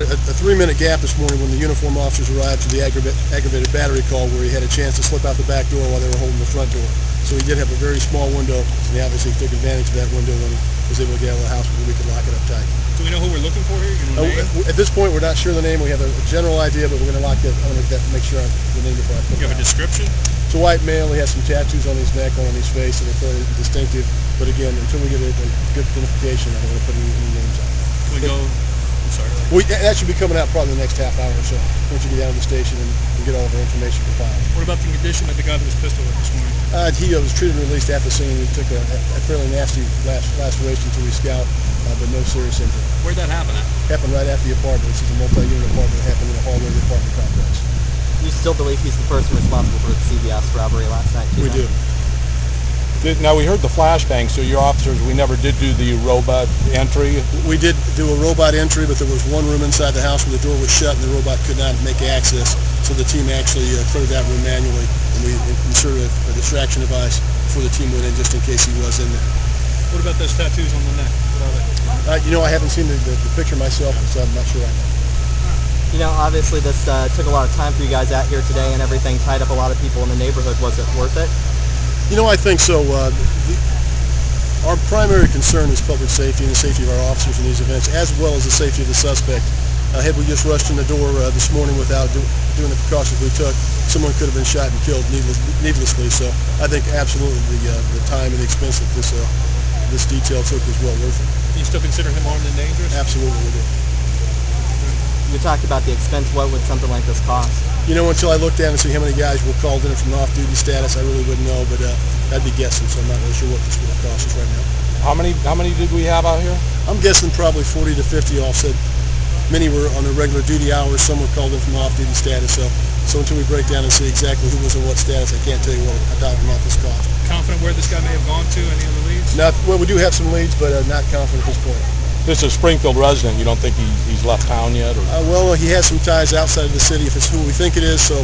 a 3-minute gap this morning when the uniformed officers arrived to the aggravated battery call, where he had a chance to slip out the back door while they were holding the front door. So he did have a very small window, and he obviously took advantage of that window when he was able to get out of the house before we could lock it up tight. Do we know who we're looking for here? At this point, we're not sure the name. We have a general idea, but we're going to lock that. I'm going to make sure the name before I put it. You have a description? It's a white male. He has some tattoos on his neck and on his face that are fairly distinctive. But again, until we get a good identification, I don't want to put any names out. Can we go? I'm sorry. That should be coming out probably in the next half hour or so, once you get down to the station and get all of our information compiled. What about the condition of the guy that was pistol whipped this morning? He was treated and released at the scene. He took a fairly nasty laceration to his scalp, but no serious injury. Where'd that happen at? Happened right after the apartment. This is a multi-unit apartment that happened in the hallway of the apartment complex. You still believe he's the person responsible for the CVS robbery last night? We do. Now, we heard the flashbang, so your officers, we never did do the robot entry. We did do a robot entry, but there was one room inside the house where the door was shut and the robot could not make access, so the team actually cleared that room manually, and we inserted a distraction device before the team went in just in case he was in there. What about those tattoos on the neck? What are they? I haven't seen the picture myself, so I'm not sure right now. You know, obviously this took a lot of time for you guys out here today and everything, tied up a lot of people in the neighborhood. Was it worth it? I think so. Our primary concern is public safety and the safety of our officers in these events, as well as the safety of the suspect. Had we just rushed in the door this morning without doing the precautions we took, someone could have been shot and killed needlessly. So I think absolutely the time and the expense that this detail took was well worth it. Do you still consider him armed and dangerous? Absolutely, we do. You talked about the expense. What would something like this cost? Until I looked down and see how many guys were called in from off-duty status, I really wouldn't know, but I'd be guessing, so I'm not really sure what this will cost us right now. How many did we have out here? I'm guessing probably 40 to 50 offset. Many were on their regular duty hours, some were called in from off-duty status, so until we break down and see exactly who was in what status, I can't tell you what a dollar amount this cost. Confident where this guy may have gone to? Any other leads? Well, we do have some leads, but not confident at this point. This is a Springfield resident. You don't think he's left town yet? Or? Well, he has some ties outside of the city if it's who we think it is. So,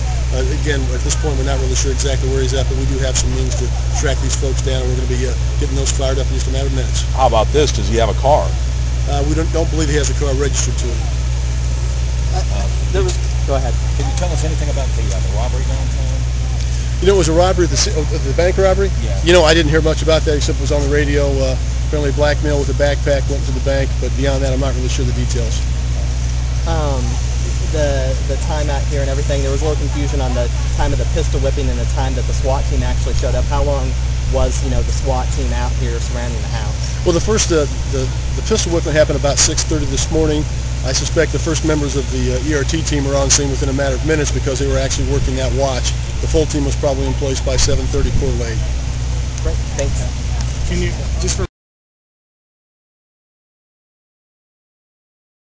again, at this point, we're not really sure exactly where he's at, but we do have some means to track these folks down, and we're going to be getting those fired up in just a matter of minutes. How about this? Does he have a car? We don't believe he has a car registered to him. Go ahead. Can you tell us anything about the robbery downtown? It was a robbery, the bank robbery? Yeah. I didn't hear much about that except it was on the radio. Apparently blackmail with a backpack went to the bank, but beyond that, I'm not really sure the details. The time out here and everything, there was a little confusion on the time of the pistol whipping and the time that the SWAT team actually showed up. How long was, the SWAT team out here surrounding the house? Well, the pistol whipping happened about 6:30 this morning. I suspect the first members of the ERT team were on scene within a matter of minutes because they were actually working that watch. The full team was probably in place by 7:30 quarter late. Great, thanks. Can you, just for